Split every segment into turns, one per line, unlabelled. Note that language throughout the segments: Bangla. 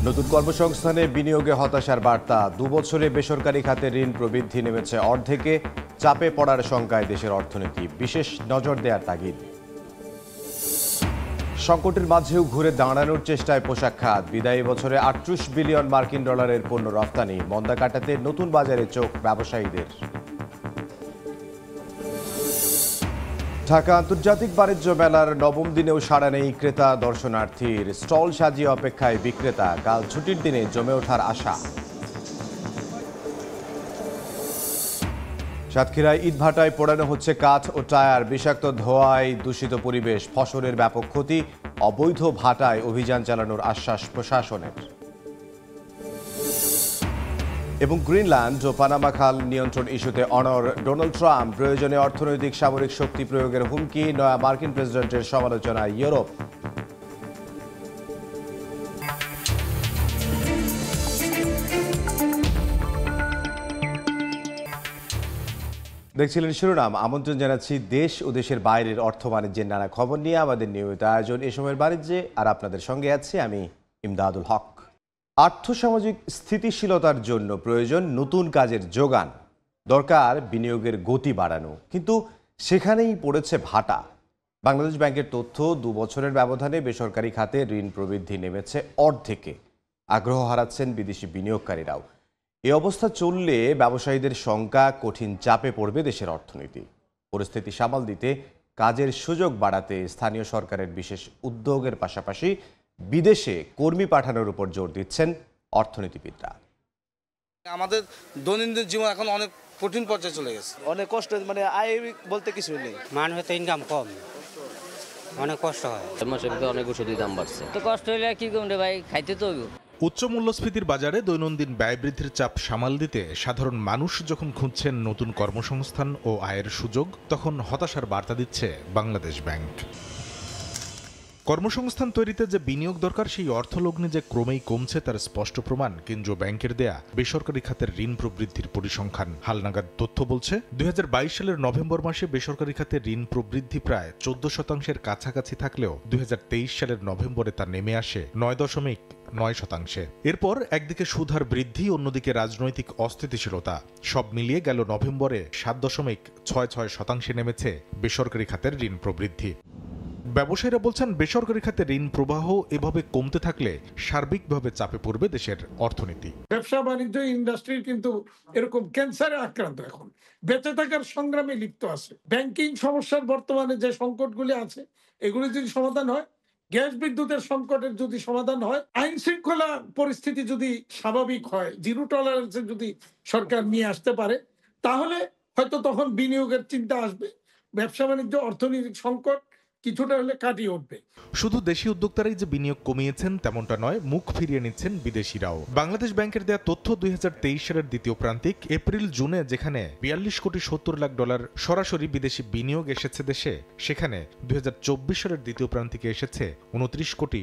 নতুন কর্মসংস্থানে বিনিয়োগে হতাশার বার্তা। 2 বছরে বেসরকারি খাতে ঋণ প্রবৃদ্ধি নেমেছে অর্ধেকে। চাপে পড়ার শঙ্কায় দেশের অর্থনীতি, বিশেষ নজর দেওয়ার তাগিদ। সংকটের মাঝেও ঘুরে দাঁড়ানোর চেষ্টায় পোশাক খাত। বিদায়ী বছরে 38 বিলিয়ন মার্কিন ডলারের পণ্য রফতানি। মন্দা কাটাতে নতুন বাজারে চোখ ব্যবসায়ীদের। ঢাকা আন্তর্জাতিক বাণিজ্য মেলার নবম দিনেও সাড়া নেই ক্রেতা দর্শনার্থীর। স্টল সাজিয়ে অপেক্ষায় বিক্রেতা। কাল ছুটির দিনে জমে ওঠার আশা। সাতক্ষীরায় ইটভাটায় পোড়ানো হচ্ছে কাঠ ও টায়ার। বিষাক্ত ধোঁয়ায় দূষিত পরিবেশ, ফসলের ব্যাপক ক্ষতি। অবৈধ ভাটায় অভিযান চালানোর আশ্বাস প্রশাসনের। এবং গ্রিনল্যান্ড ও পানামা খাল নিয়ন্ত্রণ ইস্যুতে অনড় ডোনাল্ড ট্রাম্প। প্রয়োজনে অর্থনৈতিক সামরিক শক্তি প্রয়োগের হুমকি। নয়া মার্কিন প্রেসিডেন্টের সমালোচনায় ইউরোপ। দেখছিলেন শিরোনাম। আমন্ত্রণ জানাচ্ছি দেশ ও দেশের বাইরের অর্থ বাণিজ্যের নানা খবর নিয়ে আমাদের নিয়মিত আয়োজন এ সময়ের বাণিজ্যে। আর আপনাদের সঙ্গে আছি আমি ইমদাদুল হক। আর্থসামাজিক স্থিতিশীলতার জন্য প্রয়োজন নতুন কাজের যোগান, দরকার বিনিয়োগের গতি বাড়ানো। কিন্তু সেখানেই পড়েছে ভাটা। বাংলাদেশ ব্যাংকের তথ্য, 2 বছরের ব্যবধানে বেসরকারি খাতে ঋণ প্রবৃদ্ধি নেমেছে অর্ধেকে। আগ্রহ হারাচ্ছেন বিদেশি বিনিয়োগকারীরাও। এই অবস্থা চললে ব্যবসায়ীদের শঙ্কা, কঠিন চাপে পড়বে দেশের অর্থনীতি। পরিস্থিতি সামাল দিতে কাজের সুযোগ বাড়াতে স্থানীয় সরকারের বিশেষ উদ্যোগের পাশাপাশি বিদেশে কর্মী পাঠানোর উপর জোর দিচ্ছেন অর্থনীতিবিদরা।
আমাদের দৈনন্দিন জীবন এখন অনেক কঠিন পর্যায়ে চলে গেছে,
অনেক কষ্ট, মানে আয় বলতে কিছুই নেই।
মানুষের তো ইনকাম কম, অনেক কষ্ট হয়।
অনেক ওষুধের দাম বাড়ছে,
তো কষ্ট হলে কি করবে ভাই, খাইতে তো হইব।
উচ্চ মূল্যস্ফীতির বাজারে দৈনন্দিন ব্যয় বৃদ্ধির চাপ সামাল দিতে সাধারণ মানুষ যখন খুঁজছেন নতুন কর্মসংস্থান ও আয়ের সুযোগ, তখন হতাশার বার্তা দিচ্ছে বাংলাদেশ ব্যাংক। কর্মসংস্থান তৈরিতে যে বিনিয়োগ দরকার, সেই অর্থলগ্নি যে ক্রমেই কমছে তার স্পষ্ট প্রমাণ কেন্দ্রীয় ব্যাংকের দেয়া বেসরকারি খাতের ঋণ প্রবৃদ্ধির পরিসংখ্যান। হালনাগাদ তথ্য বলছে, 2022 সালের নভেম্বর মাসে বেসরকারি খাতে ঋণ প্রবৃদ্ধি প্রায় 14% কাছাকাছি থাকলেও 2023 সালের নভেম্বরে তা নেমে আসে 9.9%। এরপর একদিকে সুদহার বৃদ্ধি, অন্যদিকে রাজনৈতিক অস্থিতিশীলতা, সব মিলিয়ে গেল নভেম্বরে 7.66% নেমেছে বেসরকারি খাতের ঋণ প্রবৃদ্ধি। ব্যবসায়ীরা বলছেন, বেসরকারি খাতে ঋণ প্রবাহ এভাবে কমতে থাকলে সার্বিকভাবে চাপে পড়বে দেশের অর্থনীতি।
ব্যবসা বাণিজ্য ইন্ডাস্ট্রি কিন্তু এরকম ক্যান্সারে আক্রান্ত, এখন বেঁচে থাকার সংগ্রামে লিপ্ত আছে। ব্যাংকিং সমস্যার বর্তমানে যে সংকটগুলি আছে, এগুলি যদি সমাধান হয়, গ্যাস বিদ্যুতের সংকটের যদি সমাধান হয়, আইন শৃঙ্খলা পরিস্থিতি যদি স্বাভাবিক হয়, জিরো টলারেন্সে যদি সরকার নিয়ে আসতে পারে, তাহলে হয়তো তখন বিনিয়োগের চিন্তা আসবে। ব্যবসা বাণিজ্য অর্থনৈতিক সংকট কিছুটা হলে কাটিয়ে উঠবে।
শুধু দেশি উদ্যোক্তারাই যে বিনিয়োগ কমিয়েছেন তেমনটা নয়, মুখ ফিরিয়ে নিচ্ছেন বিদেশিরাও। বাংলাদেশ ব্যাংকের দেয়া তথ্য, 2023 সালের দ্বিতীয় প্রান্তিক এপ্রিল জুনে যেখানে 42.70 কোটি ডলার সরাসরি বিদেশি বিনিয়োগ এসেছে দেশে, সেখানে 2024 সালের দ্বিতীয় প্রান্তিকে এসেছে 29.97 কোটি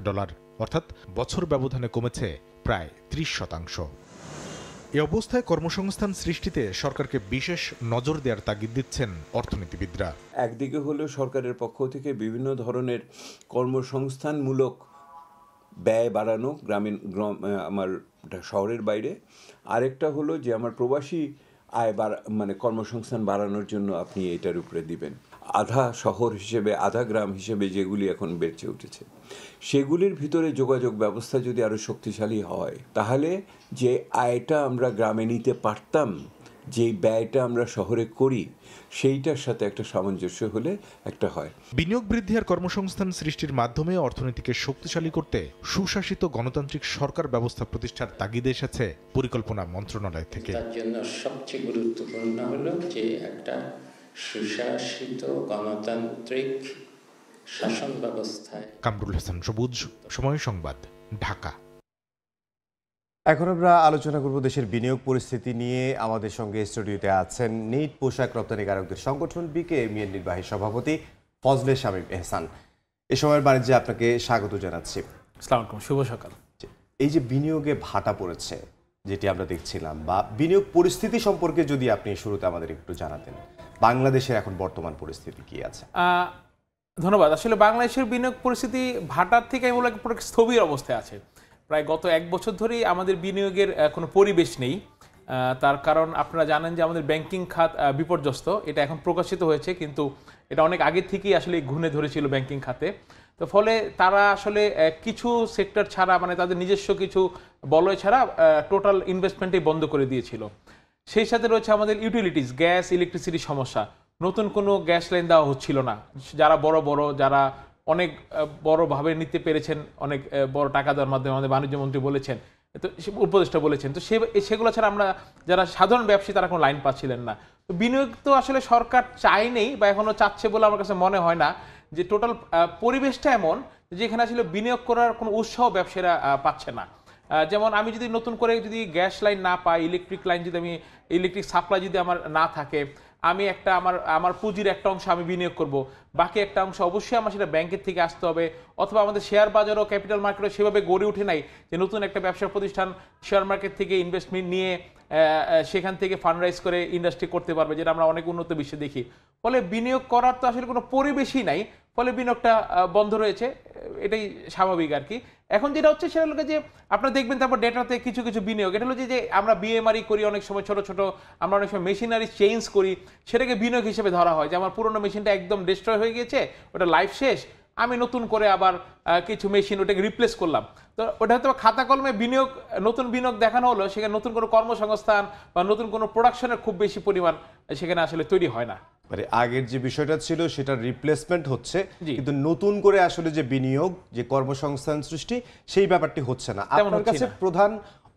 ডলার, অর্থাৎ বছর ব্যবধানে কমেছে প্রায় 30%। এ অবস্থায় কর্মসংস্থান সৃষ্টিতে সরকারকে বিশেষ নজর দেওয়ার তাগিদ দিচ্ছেন অর্থনীতিবিদরা।
একদিকে হলো সরকারের পক্ষ থেকে বিভিন্ন ধরনের কর্মসংস্থানমূলক ব্যয় বাড়ানো আমার শহরের বাইরে, আরেকটা হলো যে আমার প্রবাসী আয় মানে কর্মসংস্থান বাড়ানোর জন্য আপনি এটার উপরে দিবেন। আধা শহর হিসেবে, আধা গ্রাম হিসেবে যেগুলি এখন বেড়ে উঠেছে, সেগুলির ভিতরে যোগাযোগ ব্যবস্থা যদি আরও শক্তিশালী হয়, তাহলে যে আয়টা আমরা গ্রামে নিতে পারতাম, যেই ব্যয়টা আমরা শহরে করি, সেইটার সাথে একটা সামঞ্জস্য হলে একটা হয়।
বিনিয়োগ বৃদ্ধি আর কর্মসংস্থান সৃষ্টির মাধ্যমে অর্থনীতিকে শক্তিশালী করতে সুশাসিত গণতান্ত্রিক সরকার ব্যবস্থা প্রতিষ্ঠার তাগিদ এসেছে পরিকল্পনা মন্ত্রণালয় থেকে।
তার জন্য সবচেয়ে গুরুত্বপূর্ণ হলো যে একটা সুশাসিত গণতান্ত্রিক শাসন ব্যবস্থায়।
কামরুল হাসান সবুজ, সময় সংবাদ, ঢাকা।
এখন আমরা আলোচনা করব দেশের বিনিয়োগ পরিস্থিতি নিয়ে। আমাদের সঙ্গে স্টুডিওতে আছেন নিট পোশাক রপ্তানিকারকদের সংগঠন বিকেএমই এর নির্বাহী সভাপতি ফজলে শামীম এহসান। এ সময়ের বাণিজ্যে আপনাকে স্বাগত জানাচ্ছি।
আসসালামু আলাইকুম, শুভ সকাল।
এই যে বিনিয়োগে ভাটা পড়েছে যেটি আমরা দেখছিলাম, বা বিনিয়োগ পরিস্থিতি সম্পর্কে যদি আপনি শুরুতে আমাদের একটু জানাতেন, বাংলাদেশের এখন বর্তমান পরিস্থিতি কি আছে?
ধন্যবাদ। আসলে বাংলাদেশের বিনিয়োগ পরিস্থিতি ভাটার থেকে আমি বলবো স্থবির অবস্থায় আছে। প্রায় গত 1 বছর ধরেই আমাদের বিনিয়োগের কোনো পরিবেশ নেই। তার কারণ আপনারা জানেন যে আমাদের ব্যাংকিং খাত বিপর্যস্ত। এটা এখন প্রকাশিত হয়েছে, কিন্তু এটা অনেক আগে থেকেই আসলে ঘুণে ধরেছিল ব্যাংকিং খাতে। তো ফলে তারা আসলে কিছু সেক্টর ছাড়া, মানে তাদের নিজস্ব কিছু বলয় ছাড়া টোটাল ইনভেস্টমেন্টই বন্ধ করে দিয়েছিল। সেই সাথে রয়েছে আমাদের ইউটিলিটিস, গ্যাস, ইলেকট্রিসিটির সমস্যা। নতুন কোনো গ্যাস লাইন দেওয়া হচ্ছিল না। যারা বড় যারা অনেক বড়ভাবে নিতে পেরেছেন, অনেক বড় টাকা দেওয়ার মাধ্যমে আমাদের বাণিজ্যমন্ত্রী বলেছেন, তো উপদেষ্টা বলেছেন, তো সেগুলো ছাড়া আমরা যারা সাধারণ ব্যবসায়ী তারা কোনো লাইন পাচ্ছিলেন না। তো বিনিয়োগ তো আসলে সরকার চায়নি বা এখনো চাচ্ছে বলে আমার কাছে মনে হয় না। যে টোটাল পরিবেশটা এমন যেখানে আসলে বিনিয়োগ করার কোনো উৎসাহ ব্যবসায়ীরা পাচ্ছে না। যেমন আমি যদি নতুন করে যদি গ্যাস লাইন না পাই, ইলেকট্রিক লাইন যদি আমি ইলেকট্রিক সাপ্লাই যদি আমার না থাকে, আমি একটা আমার পুঁজির একটা অংশ আমি বিনিয়োগ করব, বাকি একটা অংশ অবশ্যই আমার সেটা ব্যাংকের থেকে আসতে হবে, অথবা আমাদের শেয়ার বাজারও ক্যাপিটাল মার্কেটও সেভাবে গড়ে ওঠে নাই যে নতুন একটা ব্যবসা প্রতিষ্ঠান শেয়ার মার্কেট থেকে ইনভেস্টমেন্ট নিয়ে সেখান থেকে ফান্ড রাইজ করে ইন্ডাস্ট্রি করতে পারবে, যেটা আমরা অনেক উন্নত বিশ্বে দেখি। ফলে বিনিয়োগ করার তো আসলে কোনো পরিবেশই নাই, ফলে বিনিয়োগটা বন্ধ রয়েছে, এটাই স্বাভাবিক আর কি। এখন যেটা হচ্ছে সেটা হলো যে আপনারা দেখবেন তারপর ডেটাতে কিছু কিছু বিনিয়োগ, এটা হলো যে আমরা বিএমআরই করি অনেক সময়, ছোট ছোট আমরা অনেক সময় মেশিনারি চেঞ্জ করি, সেটাকে বিনিয়োগ হিসেবে ধরা হয় যে আমার পুরোনো মেশিনটা একদম ডিস্ট্রয় হয়ে গিয়েছে, ওটা লাইফ শেষ, আমি নতুন করে আবার কিছু মেশিন ওটাকে রিপ্লেস করলাম। তো ওটা হয়তো খাতা কলমে বিনিয়োগ, নতুন বিনিয়োগ দেখানো হলো, সেখানে নতুন কোনো কর্মসংস্থান বা নতুন কোনো প্রোডাকশনের খুব বেশি পরিমাণ সেখানে আসলে তৈরি হয় না।
মানে আগের যে বিষয়টা ছিল সেটা রিপ্লেসমেন্ট হচ্ছে, কিন্তু নতুন করে আসলে যে বিনিয়োগ, যে কর্মসংস্থান সৃষ্টি, সেই ব্যাপারটি হচ্ছে না। আপনার কাছে প্রধান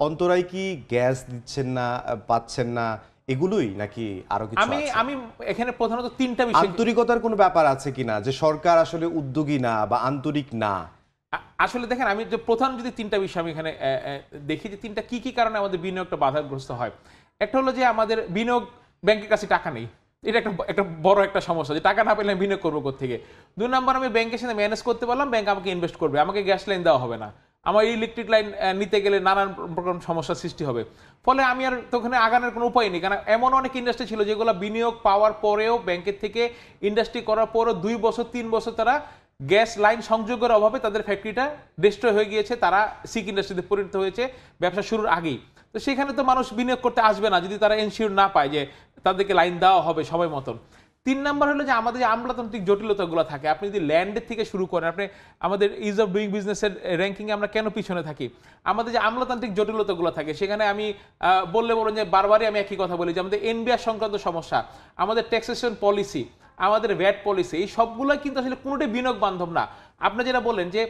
অন্তরায় কি গ্যাস দিচ্ছেন না, পাচ্ছেন না, এগুলোই নাকি আরো কিছু আছে?
আমি এখানে প্রধানত তিনটা বিষয়,
আন্তরিকতার কোনো ব্যাপার আছে কিনা, যে সরকার আসলে উদ্যোগী না বা আন্তরিক না?
আসলে দেখেন, আমি যে প্রধান যদি তিনটা বিষয় আমি এখানে দেখি যে তিনটা কি কি কারণে আমাদের বিনিয়োগটা বাধাগ্রস্ত হয়। একটা হলো যে আমাদের বিনিয়োগ, ব্যাংকের কাছে টাকা নেই, এটা একটা বড় একটা সমস্যা, যে টাকা না পেলে আমি বিনিয়োগ করবো কোত্থেকে। 2 নম্বর, আমি ব্যাংকের সাথে ম্যানেজ করতে পারলাম, ব্যাংক আমাকে ইনভেস্ট করবে, আমাকে গ্যাস লাইন দেওয়া হবে না, আমার ইলেকট্রিক লাইন নিতে গেলে নানান রকম সমস্যার সৃষ্টি হবে। ফলে আমি আর তো ওখানে আগানোর কোনো উপায় নেই, কারণ এমন অনেক ইন্ডাস্ট্রি ছিল যেগুলো বিনিয়োগ পাওয়ার পরেও, ব্যাংকের থেকে ইন্ডাস্ট্রি করার পরেও 2 বছর 3 বছর তারা গ্যাস লাইন সংযোগের অভাবে তাদের ফ্যাক্টরিটা ডিস্ট্রয় হয়ে গিয়েছে, তারা সিক ইন্ডাস্ট্রিতে পরিণত হয়েছে ব্যবসা শুরুর আগেই। তো সেখানে তো মানুষ বিনিয়োগ করতে আসবে না যদি তারা এনশিওর না পায় যে তাদেরকে লাইন দেওয়া হবে সময় মতন। 3 নম্বর হলো যে আমাদের যে আমলাতান্ত্রিক জটিলতাগুলো থাকে, আপনি যদি ল্যান্ডের থেকে শুরু করেন, আপনি আমাদের ইজ অফ ডুইং বিজনেসের র্যাঙ্কিংয়ে আমরা কেন পিছনে থাকি, আমাদের যে আমলাতান্ত্রিক জটিলতাগুলো থাকে সেখানে আমি বলুন যে বারবারই আমি একই কথা বলি যে আমাদের এনবিআর সংক্রান্ত সমস্যা, আমাদের ট্যাক্সেশন পলিসি, আমাদের ভ্যাট পলিসি, এই সবগুলোই কিন্তু আসলে কোনোটাই বিনিয়োগ বান্ধব না। আপনি যেটা বললেন যে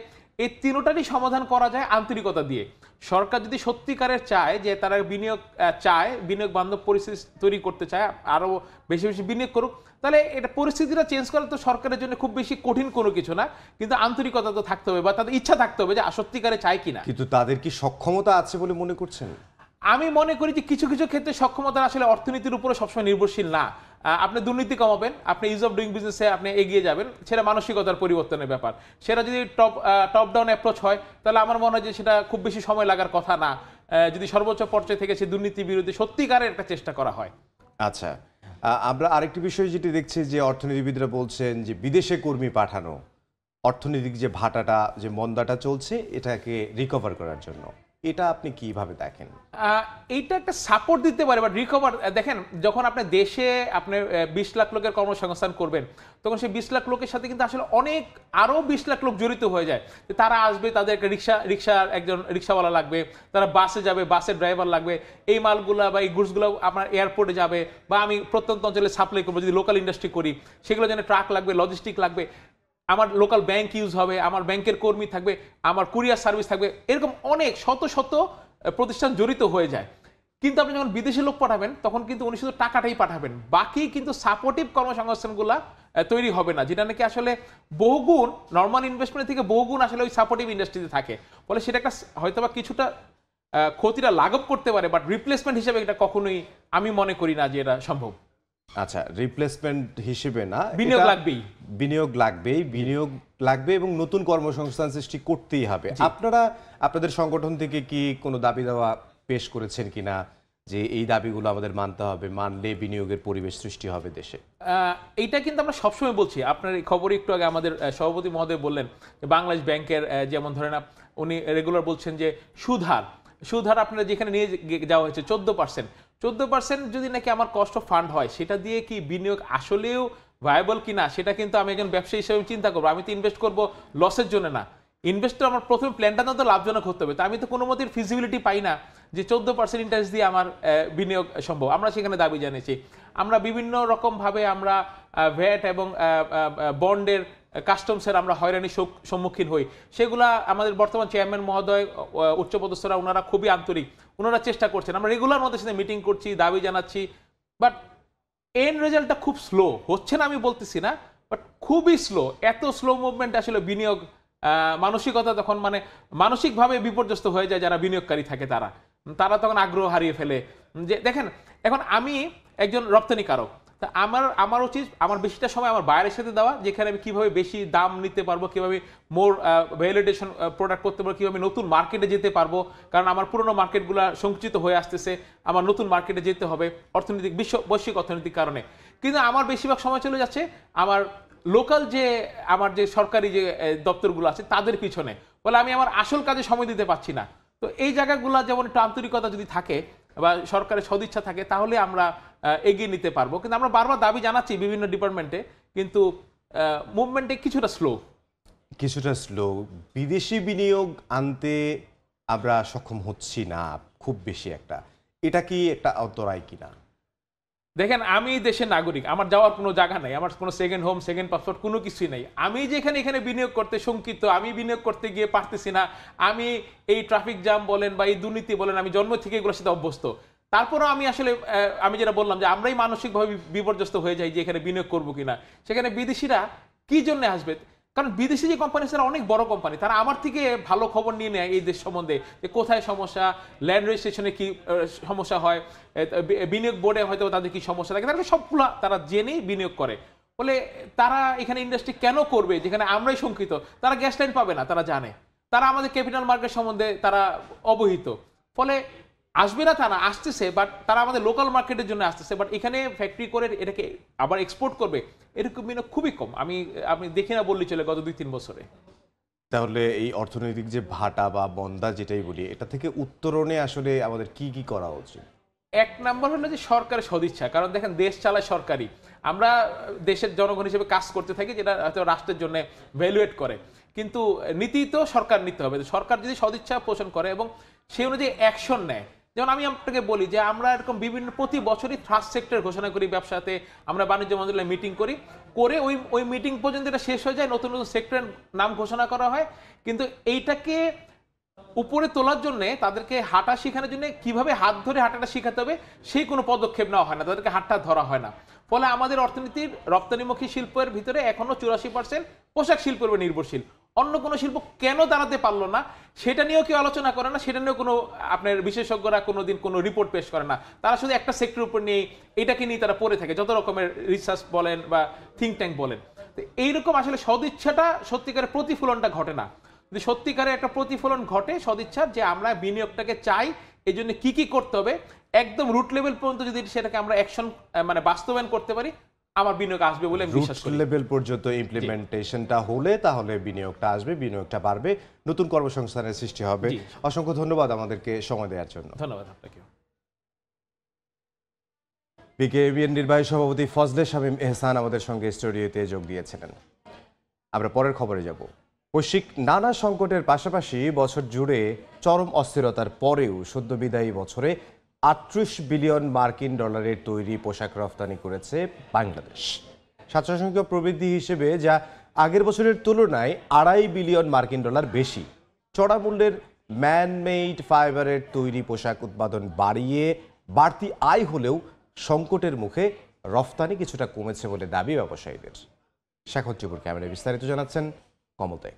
এই তিনটারই সমাধান করা যায় আন্তরিকতা দিয়ে। সরকার যদি সত্যিকারের চায় যে তারা বিনিয়োগ চায়, বিনিয়োগ বান্ধব পরিস্থিতি তৈরি করতে চায়, আরও বেশি বেশি বিনিয়োগ করুক, তাহলে এটা পরিস্থিতিটা চেঞ্জ করা তো সরকারের জন্য খুব বেশি কঠিন কোনো কিছু না, কিন্তু আন্তরিকতা তো থাকতে হবে বা তাদের ইচ্ছা থাকতে হবে যে সত্যিকারে চায় কিনা।
কিন্তু তাদের কি সক্ষমতা আছে বলে মনে করছেন?
আমি মনে করি যে কিছু কিছু ক্ষেত্রে সক্ষমতা আসলে অর্থনীতির উপরে সবসময় নির্ভরশীল না। আপনি দুর্নীতি কমাবেন, আপনি ইজ অফ ডুইং বিজনেসে আপনি এগিয়ে যাবেন, সেটা মানসিকতার পরিবর্তনের ব্যাপার। সেটা যদি টপ ডাউন অ্যাপ্রোচ হয় তাহলে আমার মনে হয় যে সেটা খুব বেশি সময় লাগার কথা না, যদি সর্বোচ্চ পর্যায়ে থেকে সে দুর্নীতি বিরোধী সত্যিকারের একটা চেষ্টা করা হয়।
আচ্ছা, আমরা আরেকটি বিষয় যেটি দেখছি যে অর্থনীতিবিদরা বলছেন যে বিদেশে কর্মী পাঠানো, অর্থনৈতিক যে ভাটাটা, যে মন্দাটা চলছে, এটাকে রিকভার করার জন্য, এটা আপনি কিভাবে দেখেন?
এইটা একটা সাপোর্ট দিতে পারে, বাট রিকভার, দেখেন যখন আপনি দেশে আপনি 20 লাখ লোকের কর্মসংস্থান করবেন, তখন সেই 20 লাখ লোকের সাথে কিন্তু আসলে অনেক আরও 20 লাখ লোক জড়িত হয়ে যায়। তারা আসবে, তাদের একটা রিক্সার একজন রিক্সাওয়ালা লাগবে, তারা বাসে যাবে, বাসের ড্রাইভার লাগবে, এই মালগুলা বা এই গুডসগুলো আপনার এয়ারপোর্টে যাবে, বা আমি প্রত্যন্ত অঞ্চলে সাপ্লাই করবো যদি লোকাল ইন্ডাস্ট্রি করি, সেগুলো যেন ট্রাক লাগবে, লজিস্টিক লাগবে, আমার লোকাল ব্যাংক ইউজ হবে, আমার ব্যাংকের কর্মী থাকবে, আমার কুরিয়ার সার্ভিস থাকবে, এরকম অনেক শত শত প্রতিষ্ঠান জড়িত হয়ে যায়। কিন্তু আপনি যখন বিদেশি লোক পাঠাবেন তখন কিন্তু উনি শুধু টাকাটাই পাঠাবেন, বাকি কিন্তু সাপোর্টিভ কর্মসংস্থানগুলো তৈরি হবে না, যেটা নাকি আসলে বহুগুণ নর্মাল ইনভেস্টমেন্ট থেকে বহুগুণ আসলে ওই সাপোর্টিভ ইন্ডাস্ট্রিতে থাকে। ফলে সেটা একটা হয়তো বা কিছুটা ক্ষতিটা লাঘব করতে পারে, বাট রিপ্লেসমেন্ট হিসেবে এটা কখনোই আমি মনে করি না যে এটা সম্ভব।
আচ্ছা, রিপ্লেসমেন্ট হিসেবে না,
বিনিয়োগ লাগবেই,
বিনিয়োগ লাগবে এবং নতুন কর্মসংস্থান সৃষ্টি করতেই হবে। আপনারা আপনাদের সংগঠন থেকে কি কোনো দাবি দাওয়া পেশ করেছেন কিনা, যে এই দাবিগুলো আমাদের মানতে হবে, মানলে বিনিয়োগের পরিবেশ সৃষ্টি হবে দেশে?
এইটা কিন্তু আমরা সবসময় বলছি। আপনার এই খবর একটু আগে আমাদের সভাপতি মহোদয় বললেন যে বাংলাদেশ ব্যাংকের যেমন ধরেন উনি রেগুলার বলছেন যে সুদহার আপনারা যেখানে নিয়ে যাওয়া হয়েছে 14% যদি নাকি আমার কস্ট অফ ফান্ড হয়, সেটা দিয়ে কি বিনিয়োগ আসলেও ভায়াবল কিনা সেটা কিন্তু আমি একজন ব্যবসায়ী হিসেবে চিন্তা করবো। আমি তো ইনভেস্ট করবো লসের জন্য না, ইনভেস্টর আমার প্রথমে প্ল্যানটা তো লাভজনক হতে হবে। তো আমি তো কোনো মতের ফিজিবিলিটি পাই না যে 14% ইন্টারেস্ট দিয়ে আমার বিনিয়োগ সম্ভব। আমরা সেখানে দাবি জানিয়েছি। আমরা বিভিন্ন রকমভাবে আমরা ভ্যাট এবং বন্ডের কাস্টমসের আমরা হয়রানির সম্মুখীন হই। সেগুলা আমাদের বর্তমান চেয়ারম্যান মহোদয়, উচ্চপদস্থরা, ওনারা খুবই আন্তরিক, ওনারা চেষ্টা করছেন। আমরা রেগুলার মধ্যে সাথে মিটিং করছি, দাবি জানাচ্ছি, বাট এন্ড রেজাল্টটা খুব স্লো হচ্ছে না আমি বলতেছি না, বাট খুবই স্লো। এত স্লো মুভমেন্ট আসলে বিনিয়োগ মানসিকতা তখন মানে মানসিকভাবে বিপর্যস্ত হয়ে যায় যারা বিনিয়োগকারী থাকে, তারা তখন আগ্রহ হারিয়ে ফেলে। যে দেখেন এখন আমি একজন রপ্তানিকারক, তা আমার উচিত আমার বেশিটা সময় আমার বাইরের সাথে দেওয়া, যেখানে আমি কীভাবে বেশি দাম নিতে পারবো, কীভাবে মোর ভ্যালিডেশন প্রোডাক্ট করতে পারবো, কীভাবে নতুন মার্কেটে যেতে পারবো, কারণ আমার পুরনো মার্কেটগুলো সংকুচিত হয়ে আসতেছে, আমার নতুন মার্কেটে যেতে হবে অর্থনৈতিক বৈশ্বিক অর্থনৈতিক কারণে। কিন্তু আমার বেশিরভাগ সময় চলে যাচ্ছে আমার লোকাল আমার যে সরকারি যে দপ্তরগুলো আছে তাদের পিছনে, বলে আমি আমার আসল কাজে সময় দিতে পারছি না। তো এই জায়গাগুলো যেমন একটু আন্তরিকতা যদি থাকে বা সরকারের সদিচ্ছা থাকে, তাহলে আমরা এগিয়ে নিতে পারবো। কিন্তু আমরা বারবার দাবি জানাচ্ছি বিভিন্ন ডিপার্টমেন্টে, কিন্তু মুভমেন্টে কিছুটা স্লো।
বিদেশি বিনিয়োগ আনতে আমরা সক্ষম হচ্ছি না খুব বেশি একটা, এটা কি একটা অন্তরায় কিনা?
দেখেন, আমি দেশের নাগরিক, আমার যাওয়ার কোনো জায়গা নাই, আমার কোনো সেকেন্ড হোম, সেকেন্ড পাসপোর্ট কোনো কিছুই নেই। আমি যেখানে এখানে বিনিয়োগ করতে শঙ্কিত, আমি বিনিয়োগ করতে গিয়ে পারতেছি না। আমি এই ট্রাফিক জ্যাম বলেন বা এই দুর্নীতি বলেন, আমি জন্ম থেকে এগুলোর সাথে অভ্যস্ত। তারপরেও আমি আসলে আমি যেটা বললাম যে আমরাই মানসিকভাবে বিপর্যস্ত হয়ে যাই যে এখানে বিনিয়োগ করবো কিনা। সেখানে বিদেশিরা কি জন্য আসবে? কারণ বিদেশি যে কোম্পানি, তারা অনেক বড় কোম্পানি, তারা আমার থেকে ভালো খবর নিয়ে নেয় এই দেশ সম্বন্ধে, যে কোথায় সমস্যা, ল্যান্ড রেজিস্ট্রেশনে কি সমস্যা হয়, বিনিয়োগ বোর্ডে হয়তো তাদের কি সমস্যা থাকে, তারা সবগুলো তারা জেনেই বিনিয়োগ করে। ফলে তারা এখানে ইন্ডাস্ট্রি কেন করবে যেখানে আমরাই শঙ্কিত? তারা গ্যাস লাইন পাবে না, তারা জানে। তারা আমাদের ক্যাপিটাল মার্কেট সম্বন্ধে তারা অবহিত। ফলে আসবে না তা না, আসতেছে, বাট তারা আমাদের লোকাল মার্কেটের জন্য আসতেছে, বাট এখানে ফ্যাক্টরি করে এটাকে আবার এক্সপোর্ট করবে এরকম বিনিয়োগ খুবই কম। আমি দেখি না বললি চলে গত 2-3 বছরে।
তাহলে এই অর্থনৈতিক যে ভাটা বা মন্দা যেটাই বলি, এটা থেকে উত্তরণে আসলে আমাদের কি করা উচিত?
এক নাম্বার হলো যে সরকারের সদিচ্ছা। কারণ দেখেন, দেশ চালায় সরকারি, আমরা দেশের জনগণ হিসেবে কাজ করতে থাকি, যেটা হয়তো রাষ্ট্রের জন্য ভ্যালুয়েট করে, কিন্তু নীতি তো সরকার নিতে হবে। সরকার যদি সদিচ্ছা পোষণ করে এবং সেই অনুযায়ী অ্যাকশন নেয়, যেমন আমি আপনাকে বলি যে আমরা এরকম বিভিন্ন প্রতি বছরই ট্রাস্ট সেক্টর ঘোষণা করি ব্যবসাতে, আমরা বাণিজ্য মন্ত্রণালয়ে মিটিং করে ওই মিটিং পর্যন্ত এটা শেষ হয়ে যায়, নতুন নতুন সেক্টরের নাম ঘোষণা করা হয়। কিন্তু এইটাকে উপরে তোলার জন্য তাদেরকে হাঁটা শেখানোর জন্য কিভাবে হাত ধরে হাঁটাটা শেখাতে হবে সেই কোনো পদক্ষেপ নেওয়া হয় না, তাদেরকে হাতটা ধরা হয় না। ফলে আমাদের অর্থনীতির রপ্তানিমুখী শিল্পের ভিতরে এখনো 84% পোশাক শিল্পের উপর নির্ভরশীল। অন্য কোনো শিল্প কেন দাঁড়াতে পারলো না সেটা নিয়েও কেউ আলোচনা করে না, সেটা নিয়েও কোনো আপনার বিশেষজ্ঞরা কোনোদিন কোনো রিপোর্ট পেশ করে না। তারা শুধু একটা সেক্টরের উপর নিয়ে এটাকে নিয়ে তারা পড়ে থাকে, যত রকমের রিসার্চ বলেন বা থিঙ্ক ট্যাঙ্ক বলেন। তো এইরকম আসলে সদিচ্ছাটা সত্যিকারের প্রতিফলনটা ঘটে না। যদি সত্যিকারের একটা প্রতিফলন ঘটে সদিচ্ছার, যে আমরা বিনিয়োগটাকে চাই, এই জন্য কি করতে হবে, একদম রুট লেভেল পর্যন্ত যদি সেটাকে আমরা অ্যাকশন মানে বাস্তবায়ন করতে পারি, আমার বিনিয়োগ আসবে বলে আমি বিশ্বাস করি।
রুট লেভেল পর্যন্ত ইমপ্লিমেন্টেশনটা হলে তাহলে বিনিয়োগটা আসবে, বিনিয়োগটা বাড়বে, নতুন কর্মসংস্থানের সৃষ্টি হবে। অসংখ্য ধন্যবাদ আমাদেরকে সময় দেওয়ার জন্য।
ধন্যবাদ আপনাকে।
বিকেএবিএন নির্বাহী সভাপতি ফজলে শামীম এহসান আমাদের সঙ্গে স্টুডিওতে যোগ দিয়েছিলেন। আমরা পরের খবরে যাব। বৈশ্বিক নানা সংকটের পাশাপাশি বছর জুড়ে চরম অস্থিরতার পরেও সদ্য বিদায়ী বছরে 38 বিলিয়ন মার্কিন ডলারের তৈরি পোশাক রফতানি করেছে বাংলাদেশ। সাতসংখ্য প্রবৃদ্ধি হিসেবে যা আগের বছরের তুলনায় 2.5 বিলিয়ন মার্কিন ডলার বেশি। চড়া মূল্যের ম্যানমেইড ফাইবারের তৈরি পোশাক উৎপাদন বাড়িয়ে বাড়তি আয় হলেও সংকটের মুখে রফতানি কিছুটা কমেছে বলে দাবি ব্যবসায়ীদের। শেখর চুপুর ক্যামেরায় বিস্তারিত জানাচ্ছেন কমতে।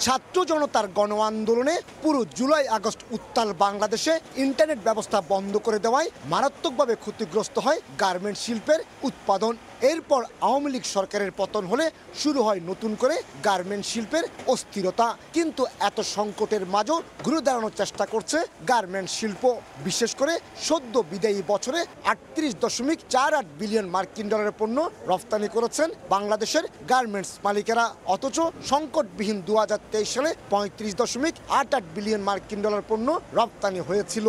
ছাত্র জনতার গণ আন্দোলনে পুরো জুলাই আগস্ট উত্তাল বাংলাদেশে ইন্টারনেট ব্যবস্থা বন্ধ করে দেওয়ায় মারাত্মকভাবে ক্ষতিগ্রস্ত হয় গার্মেন্টস শিল্পের উৎপাদন এরপর আওয়ামী লীগ সরকারের পতন হলে শুরু হয় নতুন করে গার্মেন্ট শিল্পের অস্থিরতা। কিন্তু এত সংকটের মাঝেও ঘুরে দাঁড়ানোর চেষ্টা করছে গার্মেন্ট শিল্প। বিশেষ করে সদ্য বিদায়ী বছরে 38.48 বিলিয়ন মার্কিন ডলারের পণ্য রফতানি করেছেন বাংলাদেশের গার্মেন্টস মালিকেরা। অথচ সংকটবিহীন 2023 সালে 35.88 বিলিয়ন মার্কিন ডলার পণ্য রপ্তানি হয়েছিল।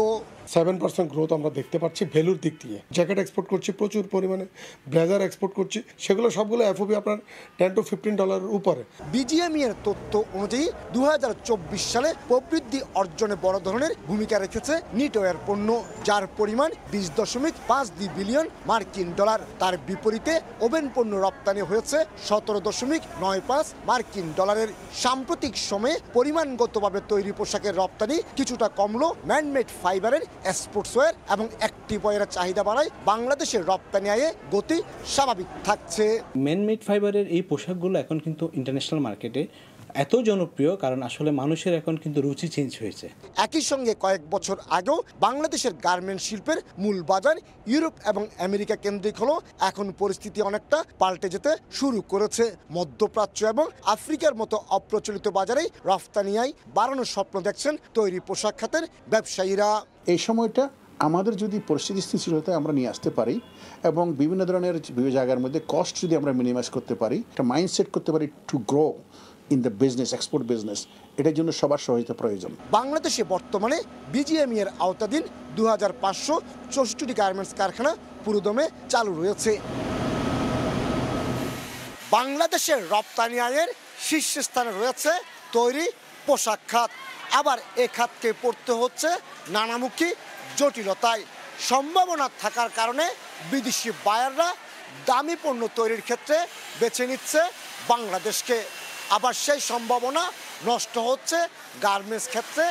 7% গ্রোথ আমরা দেখতে পাচ্ছি ভ্যালুর দিক দিয়ে। জ্যাকেট এক্সপোর্ট করছি প্রচুর পরিমাণে, ব্লেজার এক্সপোর্ট করছি, সেগুলো সবগুলো এফওবি আপনার $10 to $15 উপরে।
বিজিএমই এর তথ্য অনুযায়ী 2024 সালে প্রবৃদ্ধি অর্জনে বড় ধরনের ভূমিকা রেখেছে নিটওয়্যার পণ্য, যার পরিমাণ 20.52 বিলিয়ন মার্কিন ডলার। তার বিপরীতে ওভেন পণ্য রপ্তানি হয়েছে 17.95 মার্কিন ডলারের। সাম্প্রতিক সময়ে পরিমাণগতভাবে তৈরি পোশাকের রপ্তানি কিছুটা কমলো। ম্যানমেড ফাইবারের স্পোর্টসওয়্যার এবং অ্যাক্টিভওয়্যারের চাহিদা বাড়ায় বাংলাদেশের রপ্তানি আয়ে গতি স্বাভাবিক থাকছে।
ম্যানমেড ফাইবারের এই পোশাকগুলো এখন কিন্তু ইন্টারন্যাশনাল মার্কেটে এত জনপ্রিয়, কারণ আসলে মানুষের এখন কিন্তু রুচি চেঞ্জ হয়েছে।
একই সঙ্গে কয়েক বছর আগেও বাংলাদেশের গার্মেন্ট শিল্পের মূল বাজার ইউরোপ এবং আমেরিকা কেন্দ্রিক হলো এখন পরিস্থিতি অনেকটা পাল্টে যেতে শুরু করেছে। মধ্যপ্রাচ্য এবং আফ্রিকার মতো অপ্রচলিত বাজারেই রফতানি আয় বাড়ানোর স্বপ্ন দেখছেন তৈরি পোশাক খাতের ব্যবসায়ীরা।
এই সময়টা আমাদের যদি পরিস্থিতি স্থিতিশীলতায় আমরা নিয়ে আসতে পারি এবং বিভিন্ন ধরনের বিভিন্ন জায়গার মধ্যে কস্ট যদি আমরা মিনিমাইজ করতে পারি, একটা মাইন্ডসেট করতে পারি to grow in the business, export business, এটার জন্য সবার সহায়তা প্রয়োজন।
বাংলাদেশে বর্তমানে বিজিএমই এর আওতাধীন 2564টি গার্মেন্টস কারখানা পুরোদমে চালু রয়েছে। বাংলাদেশের রপ্তানি আয়ের শীর্ষস্থানে রয়েছে তৈরি পোশাক খাত। আবার এ খাতকে পড়তে হচ্ছে নানামুখী জটিলতায়। সম্ভাবনা থাকার কারণে বিদেশি বায়াররা দামি পণ্য তৈরির ক্ষেত্রে বেছে নিচ্ছে বাংলাদেশকে। আবার সেই সম্ভাবনা নষ্ট হচ্ছে গার্মেন্টস ক্ষেত্রে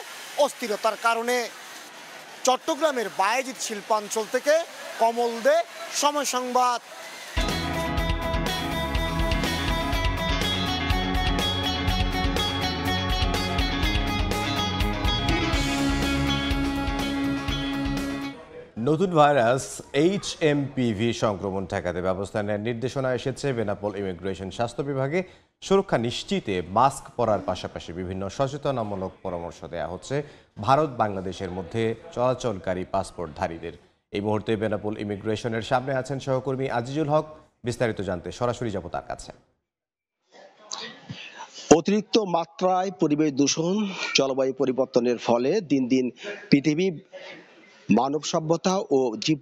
অস্থিরতার কারণে। চট্টগ্রামের বায়েজিদ শিল্পাঞ্চল থেকে কমল দে, সময় সংবাদ।
নতুন ভাইরাস HMPV সংক্রমণ ঠেকাতে ব্যবস্থা নেওয়ার নির্দেশনা এসেছে বেনাপোল ইমিগ্রেশন স্বাস্থ্য বিভাগে। সুরক্ষা নিশ্চিতে মাস্ক পরার পাশাপাশি বিভিন্ন সচেতনামূলক পরামর্শ দেওয়া হচ্ছে ভারত বাংলাদেশের মধ্যে চলাচলকারী পাসপোর্টধারীদের। এই মুহূর্তে বেনাপোল ইমিগ্রেশনের সামনে আছেন সহকর্মী আজিজুল হক। বিস্তারিত জানতে সরাসরি যাব তার কাছে।
অতিরিক্ত মাত্রায় পরিবেশ দূষণ, জলবায়ু পরিবর্তনের ফলে দিন দিন পৃথিবী মানব সভ্যতা ও জীব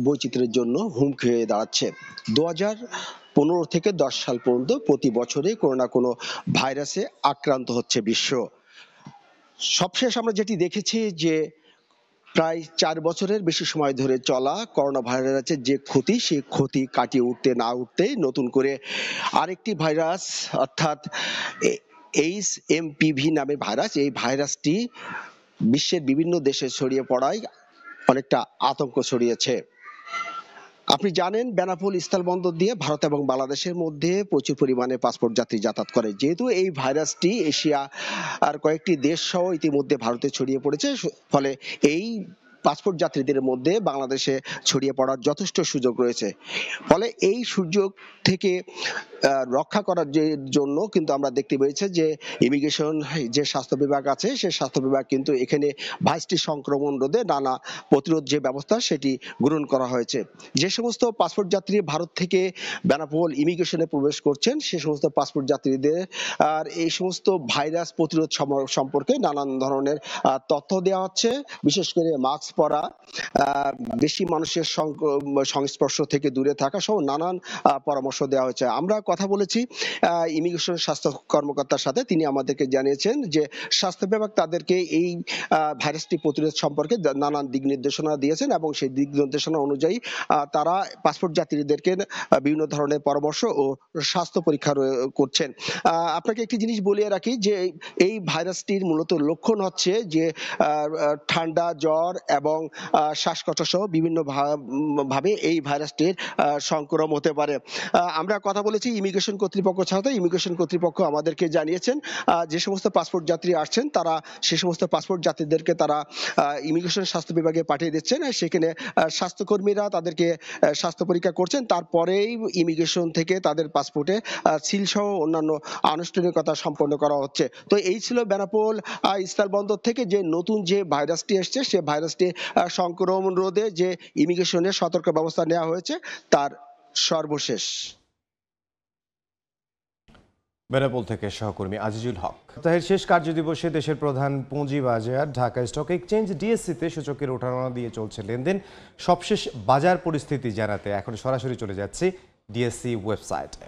বৈচিত্র্যের জন্য হুমকি হয়ে দাঁড়াচ্ছে। 2015 থেকে 10 সাল পর্যন্ত প্রতি বছরে কোনো না কোনো ভাইরাসে আক্রান্ত হচ্ছে বিশ্ব। সবশেষ আমরা যেটি দেখেছি যে প্রায় 4 বছরের বেশি সময় ধরে চলা করোনা ভাইরাসের যে ক্ষতি, সেই ক্ষতি কাটিয়ে উঠতে না উঠতেই নতুন করে আরেকটি ভাইরাস অর্থাৎ HMPV নামে ভাইরাস, এই ভাইরাসটি বিশ্বের বিভিন্ন দেশে ছড়িয়ে পড়ায় অনেকটা আতঙ্ক ছড়িয়েছে। আপনি জানেন বেনাপোল স্থলবন্দর দিয়ে ভারত এবং বাংলাদেশের মধ্যে প্রচুর পরিমাণে পাসপোর্ট যাত্রী যাতায়াত করে। যেহেতু এই ভাইরাসটি এশিয়া আর কয়েকটি দেশ সহ ইতিমধ্যে ভারতে ছড়িয়ে পড়েছে, ফলে এই পাসপোর্ট যাত্রীদের মধ্যে বাংলাদেশে ছড়িয়ে পড়ার যথেষ্ট সুযোগ রয়েছে। ফলে এই সুযোগ থেকে রক্ষা করার জন্য কিন্তু আমরা দেখতে পেয়েছি যে ইমিগ্রেশন যে স্বাস্থ্য বিভাগ আছে, সেই স্বাস্থ্য বিভাগ কিন্তু এখানে ভাইরাসটি সংক্রমণ রোধে নানা প্রতিরোধ যে ব্যবস্থা সেটি গ্রহণ করা হয়েছে। যে সমস্ত পাসপোর্ট যাত্রী ভারত থেকে বেনাপোল ইমিগ্রেশনে প্রবেশ করছেন, সে সমস্ত পাসপোর্ট যাত্রীদের আর এই সমস্ত ভাইরাস প্রতিরোধ সম্পর্কে নানান ধরনের তথ্য দেওয়া হচ্ছে। বিশেষ করে মাস্ক পরা, বেশি মানুষের সংস্পর্শ থেকে দূরে থাকা সহ নানান পরামর্শ দেওয়া হয়েছে। আমরা কথা বলেছি ইমিগ্রেশন স্বাস্থ্য কর্মকর্তার সাথে, তিনি আমাদেরকে জানিয়েছেন যে স্বাস্থ্য বিভাগ তাদেরকে এই ভাইরাসটি প্রতিরোধ সম্পর্কে নানান দিক নির্দেশনা দিয়েছেন এবং সেই দিক নির্দেশনা অনুযায়ী তারা পাসপোর্ট যাত্রীদেরকে বিভিন্ন ধরনের পরামর্শ ও স্বাস্থ্য পরীক্ষা করছেন। আপনাকে একটি জিনিস বলিয়ে রাখি যে এই ভাইরাসটির মূলত লক্ষণ হচ্ছে যে ঠান্ডা, জ্বর এবং এবং শ্বাসকষ্ট সহ বিভিন্ন ভাবে এই ভাইরাসটির সংক্রমণ হতে পারে। আমরা কথা বলেছি ইমিগ্রেশন কর্তৃপক্ষ ছাড়া। ইমিগ্রেশন কর্তৃপক্ষ আমাদেরকে জানিয়েছেন যে সমস্ত পাসপোর্ট যাত্রী আসছেন তারা সে সমস্ত পাসপোর্ট যাত্রীদেরকে তারা ইমিগ্রেশন স্বাস্থ্য বিভাগে পাঠিয়ে দিচ্ছেন। সেখানে স্বাস্থ্যকর্মীরা তাদেরকে স্বাস্থ্য পরীক্ষা করছেন, তারপরেই ইমিগ্রেশন থেকে তাদের পাসপোর্টে সিল সহ অন্যান্য আনুষ্ঠানিকতা সম্পন্ন করা হচ্ছে। তো এই ছিল বেনাপোল স্থলবন্দর থেকে যে নতুন যে ভাইরাসটি এসছে, সে ভাইরাসটি সংক্রমণ রোধে যে ইমিগ্রেশনের সতর্ক ব্যবস্থা নেওয়া হয়েছে তার সর্বশেষ।
বেনাপোল থেকে সহকর্মী আজিজুল হক। সপ্তাহের শেষ কার্যদিবসে দেশের প্রধান পুঁজিবাজার ঢাকা স্টক এক্সচেঞ্জ ডিএসসিতে সূচকের ওঠানামা দিয়ে চলছে লেনদেন। সবশেষ বাজার পরিস্থিতি জানাতে এখন সরাসরি চলে যাচ্ছি ডিএসসি ওয়েবসাইটে।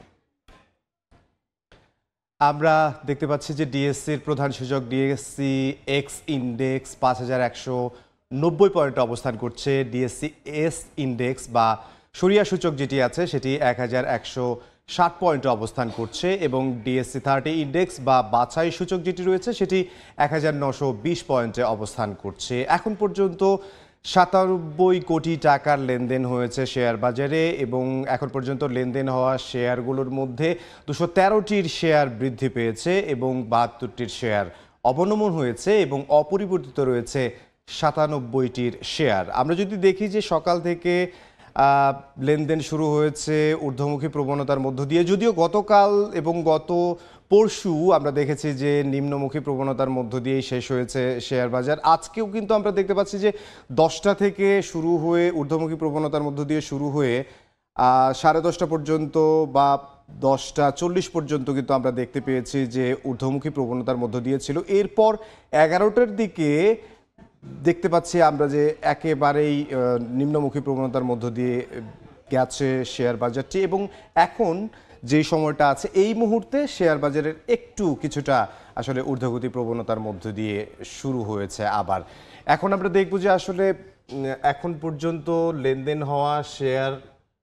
আমরা দেখতে পাচ্ছি যে ডিএসসির প্রধান সূচক ডিএসসি এক্স ইন্ডেক্স 5190 পয়েন্টে অবস্থান করছে। ডিএসসি এস ইন্ডেক্স বা সরিয়া সূচক যেটি আছে সেটি 1160 পয়েন্টে অবস্থান করছে এবং ডিএসসি 30 ইন্ডেক্স বা বাছাই সূচক যেটি রয়েছে সেটি 1920 পয়েন্টে অবস্থান করছে। এখন পর্যন্ত 97 কোটি টাকার লেনদেন হয়েছে শেয়ার বাজারে এবং এখন পর্যন্ত লেনদেন হওয়া শেয়ারগুলোর মধ্যে 213টির শেয়ার বৃদ্ধি পেয়েছে এবং 72টির শেয়ার অবনমন হয়েছে এবং অপরিবর্তিত রয়েছে 97টির শেয়ার। আমরা যদি দেখি যে সকাল থেকে লেনদেন শুরু হয়েছে ঊর্ধ্বমুখী প্রবণতার মধ্য দিয়ে, যদিও গতকাল এবং গত পরশু আমরা দেখেছি যে নিম্নমুখী প্রবণতার মধ্য দিয়েই শেষ হয়েছে শেয়ার বাজার। আজকেও কিন্তু আমরা দেখতে পাচ্ছি যে 10টা থেকে শুরু হয়ে ঊর্ধ্বমুখী প্রবণতার মধ্য দিয়ে শুরু হয়ে 10:30 পর্যন্ত বা 10:40 পর্যন্ত কিন্তু আমরা দেখতে পেয়েছি যে ঊর্ধ্বমুখী প্রবণতার মধ্য দিয়ে ছিল। এরপর 11টার দিকে দেখতে পাচ্ছি আমরা যে একেবারেই নিম্নমুখী প্রবণতার মধ্য দিয়ে গেছে শেয়ার বাজারটি এবং এখন যে সময়টা আছে এই মুহূর্তে শেয়ার বাজারের কিছুটা আসলে ঊর্ধ্বগতি প্রবণতার মধ্য দিয়ে শুরু হয়েছে আবার। এখন আমরা দেখব যে আসলে এখন পর্যন্ত লেনদেন হওয়া শেয়ার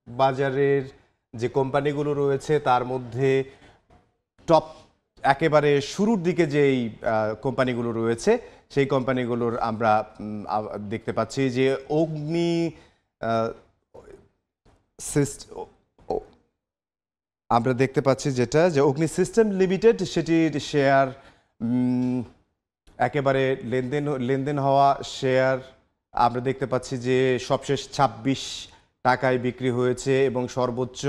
বাজারের যে কোম্পানিগুলো রয়েছে তার মধ্যে টপ একেবারে শুরুর দিকে যেই কোম্পানিগুলো রয়েছে সেই কোম্পানিগুলোর আমরা দেখতে পাচ্ছি যে আমরা দেখতে পাচ্ছি যেটা যে অগ্নি সিস্টেম লিমিটেড সেটির শেয়ার একেবারে লেনদেন হওয়া শেয়ার আমরা দেখতে পাচ্ছি যে সবশেষ 26 টাকায় বিক্রি হয়েছে এবং সর্বোচ্চ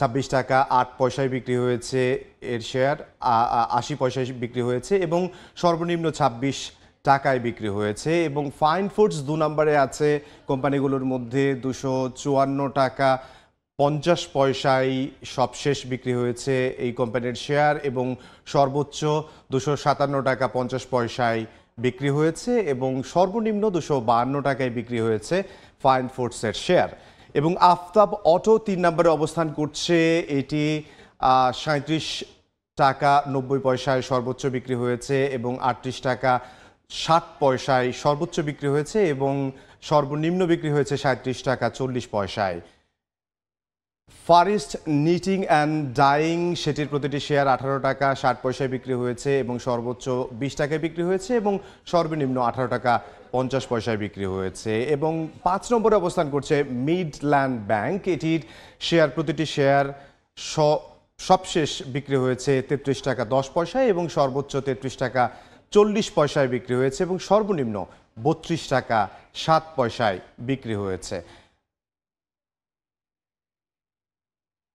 26 টাকা 8 পয়সায় বিক্রি হয়েছে এর শেয়ার, 80 পয়সায় বিক্রি হয়েছে এবং সর্বনিম্ন 26 টাকায় বিক্রি হয়েছে এবং ফাইন ফুডস 2 নম্বরে আছে কোম্পানিগুলোর মধ্যে 254 টাকা 50 পয়সায় সবশেষ বিক্রি হয়েছে এই কোম্পানির শেয়ার এবং সর্বোচ্চ 257 টাকা 50 পয়সায় বিক্রি হয়েছে এবং সর্বনিম্ন 252 টাকায় বিক্রি হয়েছে ফাইন ফুডসের শেয়ার। এবং আফতাব অটো 3 নম্বরে অবস্থান করছে, এটি 37 টাকা 90 পয়সায় সর্বোচ্চ বিক্রি হয়েছে এবং 38 টাকা 60 পয়সায় সর্বোচ্চ বিক্রি হয়েছে এবং সর্বনিম্ন বিক্রি হয়েছে 37 টাকা 40 পয়সায়। ফারিস্ট নিটিং অ্যান্ড ডাইং সেটির প্রতিটি শেয়ার 18 টাকা 60 পয়সায় বিক্রি হয়েছে এবং সর্বোচ্চ 20 টাকায় বিক্রি হয়েছে এবং সর্বনিম্ন 18 টাকা 50 পয়সায় বিক্রি হয়েছে। এবং 5 নম্বরে অবস্থান করছে মিডল্যান্ড ব্যাংক, এটির শেয়ার প্রতিটি শেয়ার সবশেষ বিক্রি হয়েছে 33 টাকা 10 পয়সায় এবং সর্বোচ্চ 33 টাকা 40 পয়সায় বিক্রি হয়েছে এবং সর্বনিম্ন 32 টাকা 7 পয়সায় বিক্রি হয়েছে।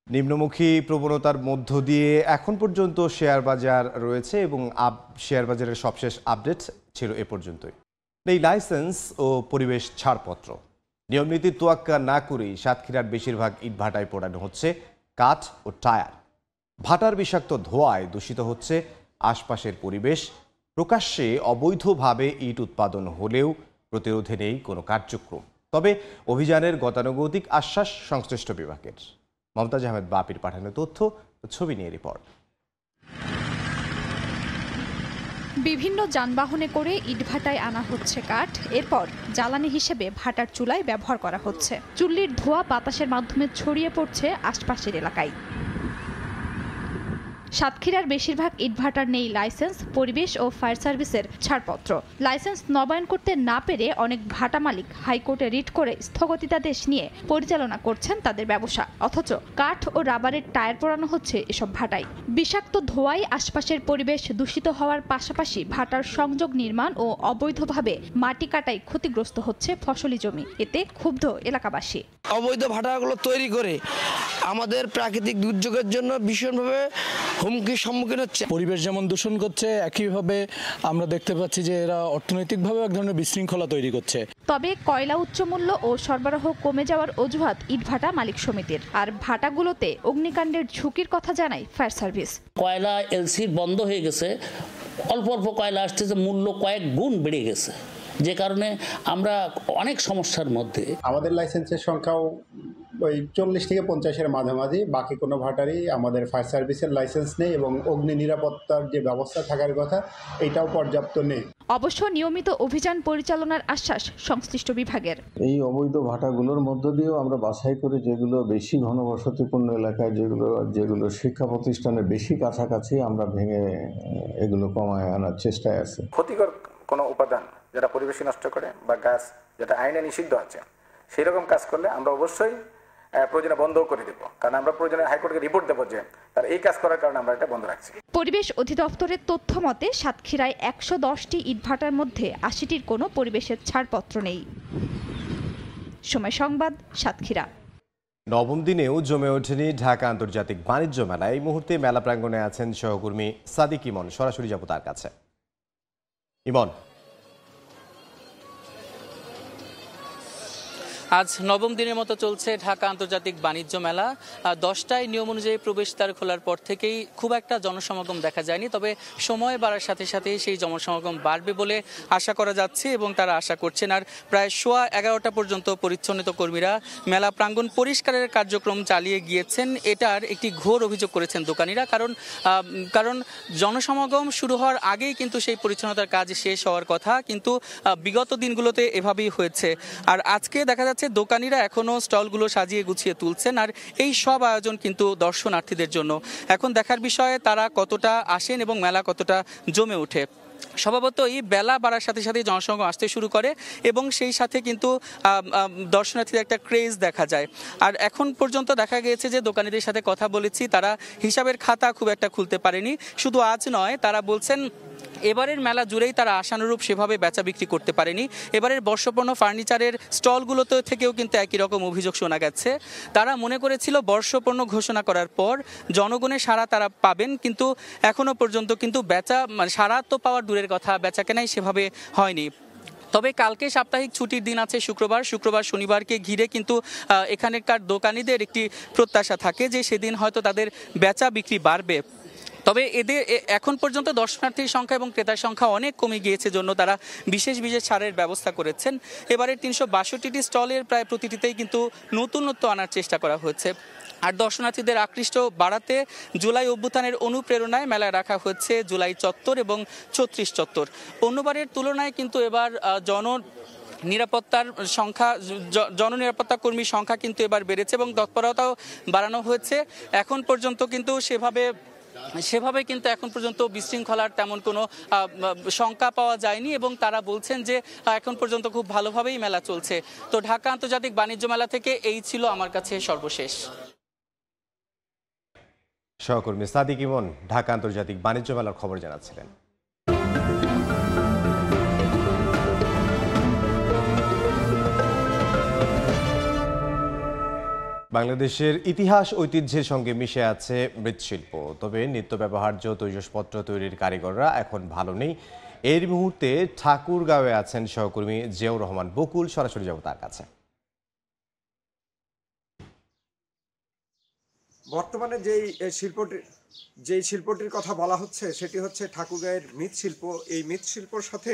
নিম্নমুখী প্রবণতার মধ্য দিয়ে এখন পর্যন্ত শেয়ার বাজার রয়েছে এবং শেয়ার বাজারের সবশেষ আপডেট ছিল এ পর্যন্তই। এই লাইসেন্স ও পরিবেশ ছাড়পত্র নিয়মনীতির তোয়াক্কা না করেই সাতক্ষীরার বেশিরভাগ ইটভাটায় পোড়ানো হচ্ছে কাঠ ও টায়ার। ভাটার বিষাক্ত ধোঁয়ায় দূষিত হচ্ছে আশপাশের পরিবেশ। প্রকাশ্যে অবৈধভাবে ইট উৎপাদন হলেও প্রতিরোধে নেই কোনো কার্যক্রম। তবে অভিযানের গতানুগতিক আশ্বাস সংশ্লিষ্ট বিভাগের। মমতাজ আহমেদ বাপির পাঠানো তথ্য ও ছবি নিয়ে রিপোর্ট।
বিভিন্ন যানবাহনে করে ইটভাটায় আনা হচ্ছে কাঠ, এরপর জ্বালানি হিসেবে ভাটার চুলায় ব্যবহার করা হচ্ছে। চুল্লির ধোঁয়া বাতাসের মাধ্যমে ছড়িয়ে পড়ছে আশপাশের এলাকায়। সাতক্ষীরার বেশিরভাগ ইটভাটার নেই লাইসেন্স, পরিবেশ ও ফায়ার সার্ভিসের ছাড়পত্র। লাইসেন্স নবায়ন করতে না পেরে অনেক ভাটা মালিক হাইকোর্টে রিট করে স্থগিতাদেশ নিয়ে পরিচালনা করছেন তাদের ব্যবসা। অথচ কাঠ ও রাবারের টায়ার পোড়ানো হচ্ছে এসব ভাটায়। বিষাক্ত ধোঁয়ায় আশপাশের পরিবেশ দূষিত হওয়ার পাশাপাশি ভাটার সংযোগ নির্মাণ ও অবৈধভাবে মাটি কাটায় ক্ষতিগ্রস্ত হচ্ছে ফসলি জমি। এতে ক্ষুব্ধ এলাকাবাসী।
অবৈধ ভাটাগুলো তৈরি করে আমাদের প্রাকৃতিক দুর্যোগের জন্য ভীষণভাবে হুমকির সম্মুখীন হচ্ছে।
পরিবেশ যেমন দূষণ করছে, একইভাবে আমরা দেখতে পাচ্ছি যে এরা অর্থনৈতিকভাবে এক ধরনের বিশৃঙ্খলা তৈরি করছে।
তবে কয়লা উচ্চমূল্য ও সরবরাহ কমে যাওয়ার অজুহাত ইটভাটা মালিক সমিতির। আর ভাটাগুলোতে অগ্নিকাণ্ডের ঝুঁকির কথা জানায় ফায়ার সার্ভিস।
কয়লা এলসি বন্ধ হয়ে গেছে, অল্প অল্প কয়লা আসতেছে, মূল্য কয়েক গুণ বেড়ে গেছে, যে কারণে আমরা অনেক সমস্যার মধ্যে।
আমাদের লাইসেন্সের সংখ্যাও ওই 40 থেকে 50-এর মাঝামাঝি। বাকি কোনো ভাটারই আমাদের ফায়ার সার্ভিসের লাইসেন্স নেই এবং অগ্নি নিরাপত্তার যে ব্যবস্থা থাকার কথা এটাও পর্যাপ্ত নেই।
অবশ্য নিয়মিত অভিযান পরিচালনার আশ্বাস সংশ্লিষ্ট বিভাগের।
এই অবৈধ ভাটাগুলোর মধ্য দিয়েও আমরা বাছাই করে যেগুলো বেশি ঘনবসতিপূর্ণ এলাকায়, যেগুলো শিক্ষা প্রতিষ্ঠানের বেশি কাছাকাছি, আমরা ভেঙে এগুলো কমায় আনার চেষ্টায় আছে।
ক্ষতিকর কোনো উপাদান যেটা পরিবেশ নষ্ট করে বা গাছ যেটা আইনে নিষিদ্ধ আছে, সেই রকম কাজ করলে আমরা অবশ্যই প্রয়োজনে বন্ধও করে দেব, কারণ আমরা প্রয়োজনে হাইকোর্টকে রিপোর্ট দেবো যে তার এই কাজ করার কারণে আমরা এটা বন্ধ রাখছি।
পরিবেশ অধিদপ্তরের তথ্য মতে সাতক্ষীরায় 110টি ইটভাটার মধ্যে 80টির কোনো পরিবেশের ছাড়পত্র নেই। সময় সংবাদ, সাতক্ষীরা।
নবম দিনেও জমে ওঠেনি ঢাকা আন্তর্জাতিক বাণিজ্য মেলা। এই মুহূর্তে মেলা প্রাঙ্গণে আছেন সহকর্মী সাদিক ইমন। সরাসরি যাব তার কাছে। ইমন,
আজ নবম দিনের মতো চলছে ঢাকা আন্তর্জাতিক বাণিজ্য মেলা। 10টায় নিয়ম অনুযায়ী প্রবেশদ্বার খোলার পর থেকেই খুব একটা জনসমাগম দেখা যায়নি, তবে সময় বাড়ার সাথে সাথে সেই জনসমাগম বাড়বে বলে আশা করা যাচ্ছে এবং তারা আশা করছেন। আর প্রায় 11:15 পর্যন্ত পরিচ্ছন্নতা কর্মীরা মেলা প্রাঙ্গণ পরিষ্কারের কার্যক্রম চালিয়ে গিয়েছেন। এটার একটি ঘোর অভিযোগ করেছেন দোকানিরা, কারণ জনসমাগম শুরু হওয়ার আগেই কিন্তু সেই পরিচ্ছন্নতার কাজ শেষ হওয়ার কথা, কিন্তু বিগত দিনগুলোতে এভাবেই হয়েছে। আর আজকে দেখা যাচ্ছে দোকানিরা এখনো স্টলগুলো সাজিয়ে গুছিয়ে তুলছেন, আর এই সব আয়োজন কিন্তু দর্শনার্থীদের জন্য। এখন দেখার বিষয়ে তারা কতটা আসেন এবং মেলা কতটা জমে ওঠে। স্বভাবতই বেলা বাড়ার সাথে সাথে জনসমাগম আসতে শুরু করে এবং সেই সাথে কিন্তু দর্শনার্থীদের একটা ক্রেজ দেখা যায়। আর এখন পর্যন্ত দেখা গিয়েছে যে দোকানিদের সাথে কথা বলেছি, তারা হিসাবের খাতা খুব একটা খুলতে পারেনি। শুধু আজ নয়, তারা বলছেন এবারের মেলা জুড়েই তারা আশানুরূপ সেভাবে বেচা বিক্রি করতে পারেনি। এবারের বর্ষপণ্য ফার্নিচারের স্টলগুলোতে থেকেও কিন্তু একই রকম অভিযোগ শোনা গেছে। তারা মনে করেছিল বর্ষপণ্য ঘোষণা করার পর জনগণের সাড়া তারা পাবেন, কিন্তু এখনো পর্যন্ত কিন্তু সাড়া তো পাওয়ার দূরের কথা, বেচা কেনাই সেভাবে হয়নি। তবে কালকে সাপ্তাহিক ছুটির দিন আছে শুক্রবার শনিবারকে ঘিরে কিন্তু এখানকার দোকানিদের একটি প্রত্যাশা থাকে যে সেদিন হয়তো তাদের বেচা বিক্রি বাড়বে। তবে এদের এখন পর্যন্ত দর্শনার্থীর সংখ্যা এবং ক্রেতার সংখ্যা অনেক কমে গিয়েছে জন্য তারা বিশেষ ছাড়ের ব্যবস্থা করেছেন। এবারের 362টি স্টলের প্রায় প্রতিটিতেই কিন্তু নতুনত্ব আনার চেষ্টা করা হয়েছে। আর দর্শনার্থীদের আকৃষ্ট বাড়াতে জুলাই অভ্যুত্থানের অনুপ্রেরণায় মেলায় রাখা হয়েছে জুলাই চত্বর এবং 36 চত্বর। অন্যবারের তুলনায় কিন্তু এবার জননিরাপত্তা কর্মীর সংখ্যা কিন্তু এবার বেড়েছে এবং তৎপরতাও বাড়ানো হয়েছে। এখন পর্যন্ত কিন্তু সেভাবে কিন্তু এখন পর্যন্ত বিশৃঙ্খলার তেমন কোনো শঙ্কা পাওয়া যায়নি এবং তারা বলছেন যে এখন পর্যন্ত খুব ভালোভাবেই মেলা চলছে। তো ঢাকা আন্তর্জাতিক বাণিজ্য মেলা থেকে এই ছিল আমার কাছে সর্বশেষ।
সহকর্মী সাদিক ইমন ঢাকা আন্তর্জাতিক বাণিজ্য মেলার খবর জানাচ্ছিলেন। বাংলাদেশের ইতিহাস ঐতিহ্যের সঙ্গে মিশে আছে মৃৎশিল্প। তবে নিত্য ব্যবহার্য তৈজসপত্র তৈরির কারিগররা এখন ভালো নেই। এর মুহূর্তে ঠাকুরগাঁওয়ে আছেন সহকর্মী জিয়াউর রহমান বকুল। সরাসরি যাব তার কাছে।
বর্তমানে যেই শিল্পটির কথা বলা হচ্ছে সেটি হচ্ছে ঠাকুরগাঁয়ের মৃৎশিল্প। এই মৃৎশিল্পর সাথে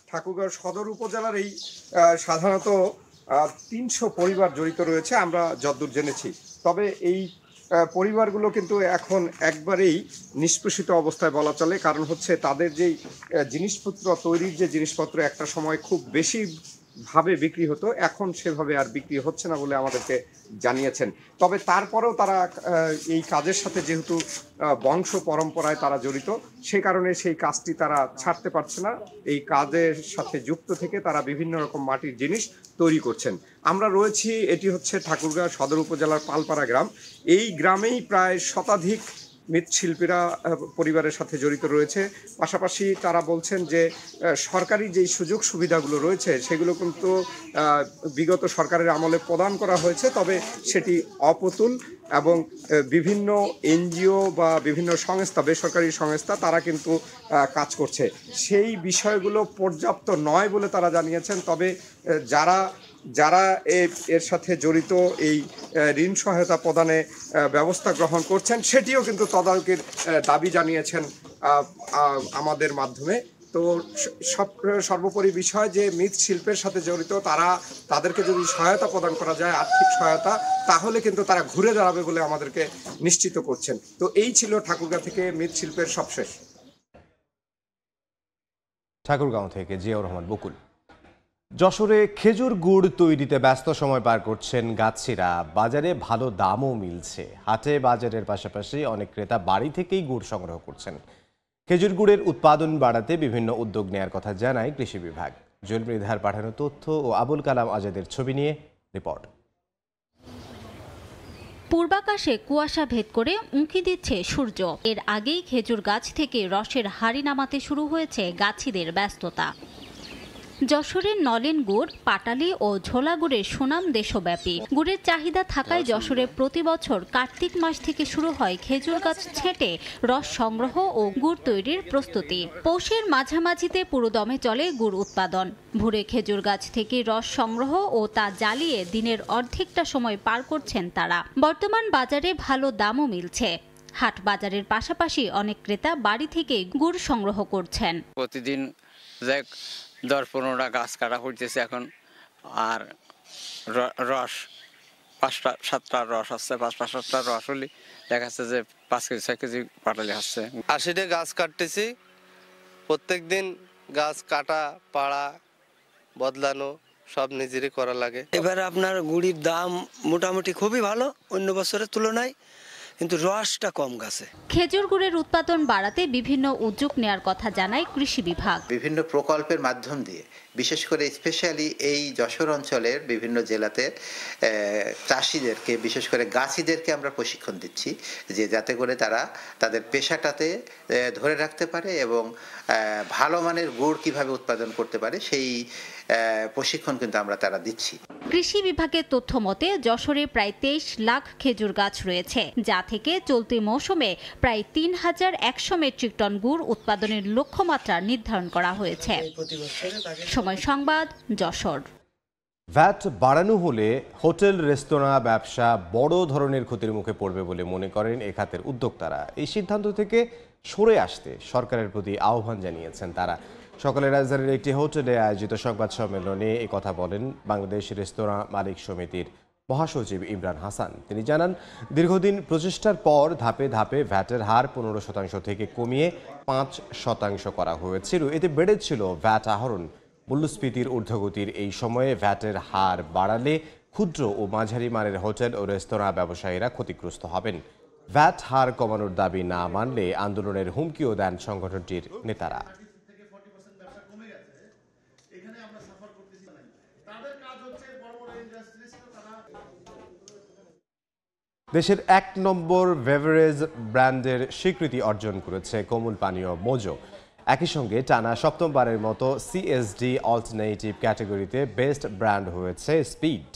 ঠাকুরগাঁও সদর উপজেলার এই সাধারণত 300 পরিবার জড়িত রয়েছে আমরা যতদূর জেনেছি। তবে এই পরিবারগুলো কিন্তু এখন একবারেই নিষ্পেষিত অবস্থায় বলা চলে, কারণ হচ্ছে তাদের যেই জিনিসপত্র তৈরির যে জিনিসপত্র একটা সময় খুব বেশি ভাবে বিক্রি হতো, এখন সেভাবে আর বিক্রি হচ্ছে না বলে আমাদেরকে জানিয়েছেন। তবে তারপরেও তারা এই কাজের সাথে যেহেতু বংশ পরম্পরায় তারা জড়িত, সে কারণে সেই কাজটি তারা ছাড়তে পারছে না। এই কাজের সাথে যুক্ত থেকে তারা বিভিন্ন রকম মাটির জিনিস তৈরি করছেন। আমরা রয়েছি, এটি হচ্ছে ঠাকুরগাঁও সদর উপজেলার পালপাড়া গ্রাম। এই গ্রামেই প্রায় শতাধিক মৃৎশিল্পীরা পরিবারের সাথে জড়িত রয়েছে। পাশাপাশি তারা বলছেন যে সরকারি যেই সুযোগ সুবিধাগুলো রয়েছে সেগুলো কিন্তু বিগত সরকারের আমলে প্রদান করা হয়েছে, তবে সেটি অপ্রতুল এবং বিভিন্ন এনজিও বা বিভিন্ন সংস্থা, বেসরকারি সংস্থা তারা কিন্তু কাজ করছে। সেই বিষয়গুলো পর্যাপ্ত নয় বলে তারা জানিয়েছেন। তবে যারা এর সাথে জড়িত এই ঋণ সহায়তা প্রদানে ব্যবস্থা গ্রহণ করছেন সেটিও কিন্তু তদারকির দাবি জানিয়েছেন আমাদের মাধ্যমে। তো সর্বোপরি বিষয় যে মৃৎশিল্পের সাথে জড়িত তাদেরকে যদি সহায়তা প্রদান করা যায়, আর্থিক সহায়তা, তাহলে কিন্তু তারা ঘুরে দাঁড়াবে বলে আমাদেরকে নিশ্চিত করছেন। তো এই ছিল ঠাকুরগাঁও থেকে মৃৎশিল্পের সবশেষ।
ঠাকুরগাঁও থেকে জিয়াউর রহমান বকুল। যশোরে খেজুর গুড় তৈরিতে ব্যস্ত সময় পার করছেন গাছিরা। বাজারে ভালো দামও মিলছে। হাটে বাজারের পাশাপাশি অনেক ক্রেতা বাড়ি থেকেই গুড় সংগ্রহ করছেন। খেজুর গুড়ের উৎপাদন বাড়াতে বিভিন্ন উদ্যোগ নেয়ার কথা জানায় কৃষি বিভাগ। জুয়েল মৃধার পাঠানো তথ্য ও আবুল কালাম আজাদের ছবি নিয়ে রিপোর্ট।
পূর্বাকাশে কুয়াশা ভেদ করে উঁকি দিচ্ছে সূর্য। এর আগেই খেজুর গাছ থেকে রসের হাড়ি নামাতে শুরু হয়েছে গাছিদের ব্যস্ততা। যশোরের নলেন গুড়, পাটালি ও ঝোলা গুড়ের সুনাম দেশব্যাপী। গুড়ের চাহিদা থাকায় যশোরে প্রতি বছর কার্তিক মাস থেকে শুরু হয় খেজুর গাছ ছেঁটে রস সংগ্রহ ও গুড় তৈরির প্রস্তুতি। পৌষের মাঝামাঝিতে পুরোদমে চলে গুড় উৎপাদন। ভোরে খেজুর গাছ থেকে রস সংগ্রহ ও তা জ্বালিয়ে দিনের অর্ধেকটা সময় পার করছেন তারা। বর্তমান বাজারে ভালো দামও মিলছে। হাট বাজারের পাশাপাশি অনেক ক্রেতা বাড়ি থেকে গুড় সংগ্রহ করছেন।
প্রতিদিন 10-15টা গাছ কাটা হইতেছে এখন, আর রস 5-7টা রস আসছে, 5-7টা রস হলে দেখা যাচ্ছে যে 5 কেজি 6 কেজি পাটালি আসছে।
80টা গাছ কাটতেছি, প্রত্যেক দিন গাছ কাটা পাড়া বদলানো সব নিজেরই করা লাগে।
এবারে আপনার গুড়ির দাম মোটামুটি খুবই ভালো অন্য বছরের তুলনায়, কিন্তু রসটা কম গেছে।
খেজুর গুড়ের উৎপাদন বাড়াতে বিভিন্ন উদ্যোগ নেয়ার কথা জানায় কৃষি বিভাগ।
বিভিন্ন প্রকল্পের মাধ্যম দিয়ে বিশেষ করে স্পেশালি এই যশোর অঞ্চলের বিভিন্ন জেলাতে চাষিদেরকে, বিশেষ করে গাছিদেরকে আমরা প্রশিক্ষণ দিচ্ছি, যে যাতে করে তারা তাদের পেশাটাতে ধরে রাখতে পারে এবং ভালো মানের গুড় কিভাবে উৎপাদন করতে পারে সেই প্রশিক্ষণ কিন্তু আমরা তারা দিচ্ছি।
কৃষি বিভাগের তথ্য মতে যশোরে প্রায় 23 লাখ খেজুর গাছ রয়েছে, যা থেকে চলতি মৌসুমে প্রায় 3100 মেট্রিক টন গুড় উৎপাদনের লক্ষ্যমাত্রা নির্ধারণ করা হয়েছে। সময় সংবাদ, যশোর।
ভ্যাট বাড়ানো হলে হোটেল রেস্তোরাঁ ব্যবসা বড় ধরনের ক্ষতির মুখে পড়বে বলে মনে করেন এ খাতের উদ্যোক্তারা। এই সিদ্ধান্ত থেকে সরে আসতে সরকারের প্রতি আহ্বান জানিয়েছেন তারা। সকালে রাজধানীর একটি হোটেলে আয়োজিত সংবাদ সম্মেলনে এই কথা বলেন বাংলাদেশ রেস্তোরাঁ মালিক সমিতির মহাসচিব ইমরান হাসান। তিনি জানান, দীর্ঘদিন প্রচেষ্টার পর ধাপে ধাপে ভ্যাটের হার 15% থেকে কমিয়ে 5% করা হয়েছিল। এতে বেড়েছিল ভ্যাট আহরণ। মূল্যস্ফীতির ঊর্ধ্বগতির এই সময়ে ভ্যাটের হার বাড়ালে ক্ষুদ্র ও মাঝারি মানের হোটেল ও রেস্তোরাঁ ব্যবসায়ীরা ক্ষতিগ্রস্ত হবেন। ভ্যাট হার কমানোর দাবি না মানলে আন্দোলনের হুমকিও দেন সংগঠনটির নেতারা। দেশের 1 নম্বর বেভারেজ ব্র্যান্ডের স্বীকৃতি অর্জন করেছে কোমল পানীয় মোজো। একই সঙ্গে টানা 7মবারের মতো সিএসডি অল্টারনেটিভ ক্যাটাগরিতে বেস্ট ব্র্যান্ড হয়েছে স্পিড।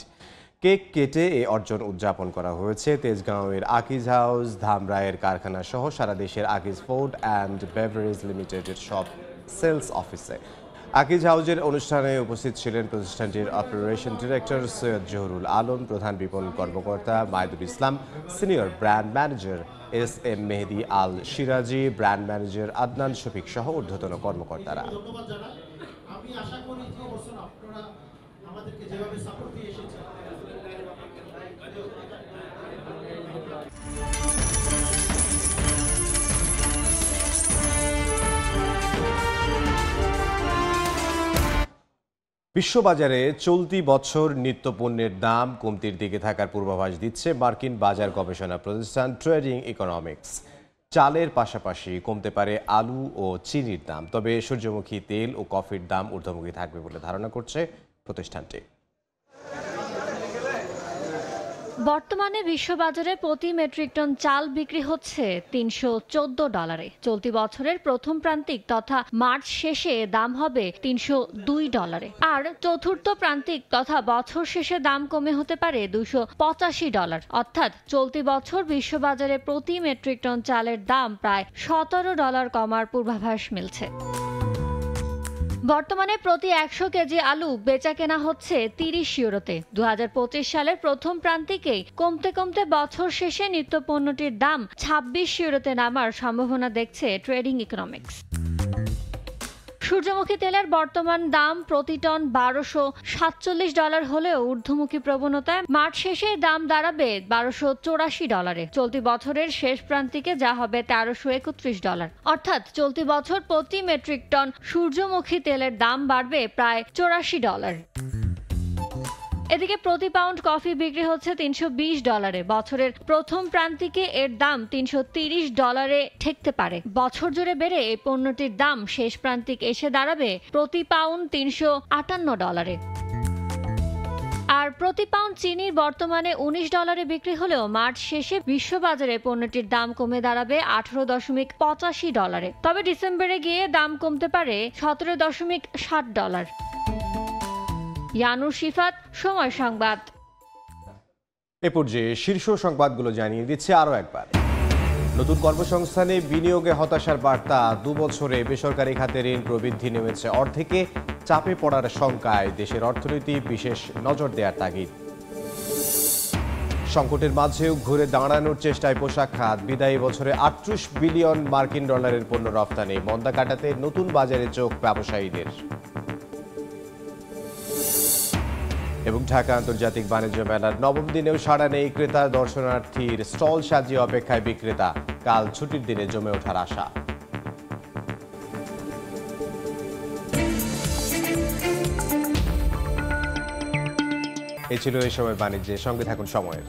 কেক কেটে এই অর্জন উদযাপন করা হয়েছে তেজগাঁওয়ের আকিজ হাউস, ধামরাইয়ের কারখানা সহ সারা দেশের আকিজ ফুড অ্যান্ড বেভারেজ লিমিটেডের সব সেলস অফিসে। আকিজ হাউজের অনুষ্ঠানে উপস্থিত ছিলেন প্রতিষ্ঠানটির অপারেশন ডিরেক্টর সৈয়দ জহুরুল আলম, প্রধান বিপণন কর্মকর্তা মাইদুল ইসলাম, সিনিয়র ব্র্যান্ড ম্যানেজার এস.এম. মেহেদি আল সিরাজি, ব্র্যান্ড ম্যানেজার আদনান শফিক সহ ঊর্ধ্বতন কর্মকর্তারা। বিশ্ববাজারে চলতি বছর নিত্যপণ্যের দাম কমতির দিকে থাকার পূর্বাভাস দিচ্ছে মার্কিন বাজার গবেষণা প্রতিষ্ঠান ট্রেডিং ইকোনমিক্স। চালের পাশাপাশি কমতে পারে আলু ও চিনির দাম, তবে সূর্যমুখী তেল ও কফির দাম ঊর্ধ্বমুখী থাকবে বলে ধারণা করছে প্রতিষ্ঠানটি।
বর্তমানে বিশ্ববাজারে প্রতি মেট্রিক টন চাল বিক্রি হচ্ছে $314। চলতি বছরের প্রথম প্রান্তিক তথা মার্চ শেষে দাম হবে $302, আর চতুর্থ প্রান্তিক তথা বছর শেষে দাম কমে হতে পারে $285। অর্থাৎ চলতি বছর বিশ্ববাজারে প্রতি মেট্রিক টন চালের দাম প্রায় $17 কমার পূর্বাভাস মিলছে। বর্তমানে প্রতি 100 কেজি আলু বেচা কেনা হচ্ছে 30 ইউরোতে। 2025 সালের প্রথম প্রান্তিকেই কমতে কমতে বছর শেষে নিত্যপণ্যটির দাম 26 ইউরোতে নামার সম্ভাবনা দেখছে ট্রেডিং ইকোনমিক্স। সূর্যমুখী তেলের বর্তমান দাম প্রতি টন $1247 হলেও ঊর্ধ্বমুখী প্রবণতায় মার্চ শেষে দাম দাঁড়াবে $1284। চলতি বছরের শেষ প্রান্তিকে যা হবে $1331। অর্থাৎ চলতি বছর প্রতি মেট্রিক টন সূর্যমুখী তেলের দাম বাড়বে প্রায় $84। এদিকে প্রতি পাউন্ড কফি বিক্রি হচ্ছে $320। বছরের প্রথম প্রান্তিকে এর দাম $330 ঠেকতে পারে। বছর জুড়ে বেড়ে এই পণ্যটির দাম শেষ প্রান্তিক এসে দাঁড়াবে প্রতি পাউন্ড $358। আর প্রতি পাউন্ড চিনির বর্তমানে $19 বিক্রি হলেও মার্চ শেষে বিশ্ববাজারে পণ্যটির দাম কমে দাঁড়াবে $18.85। তবে ডিসেম্বরে গিয়ে দাম কমতে পারে $17.60। ইয়ানুর শিফাত, সময় সংবাদ।
এ পর্যায়ে শীর্ষ সংবাদগুলো জানিয়ে দিচ্ছে আরও একবার। নতুন কর্মসংস্থানে বিনিয়োগে হতাশার বার্তা। 2 বছরে বেসরকারি খাতে ঋণ প্রবৃদ্ধি নেমেছে অর্ধেকে। চাপে পড়ার শঙ্কায় দেশের অর্থনীতি বিশেষ নজর দেওয়ার তাগিদ। সংকটের মাঝেও ঘুরে দাঁড়ানোর চেষ্টায় পোশাক খাত। বিদায়ী বছরে $38 বিলিয়ন পণ্য রপ্তানি। মন্দা কাটাতে নতুন বাজারে চোখ ব্যবসায়ীদের। এবং ঢাকা আন্তর্জাতিক বাণিজ্য মেলার 9ম দিনেও সাড়া নেই ক্রেতা দর্শনার্থীর। স্টল সাজিয়ে অপেক্ষায় বিক্রেতা। কাল ছুটির দিনে জমে ওঠার আশা। এই ছিল এই সময় বাণিজ্যের সঙ্গে থাকুন সময়ের।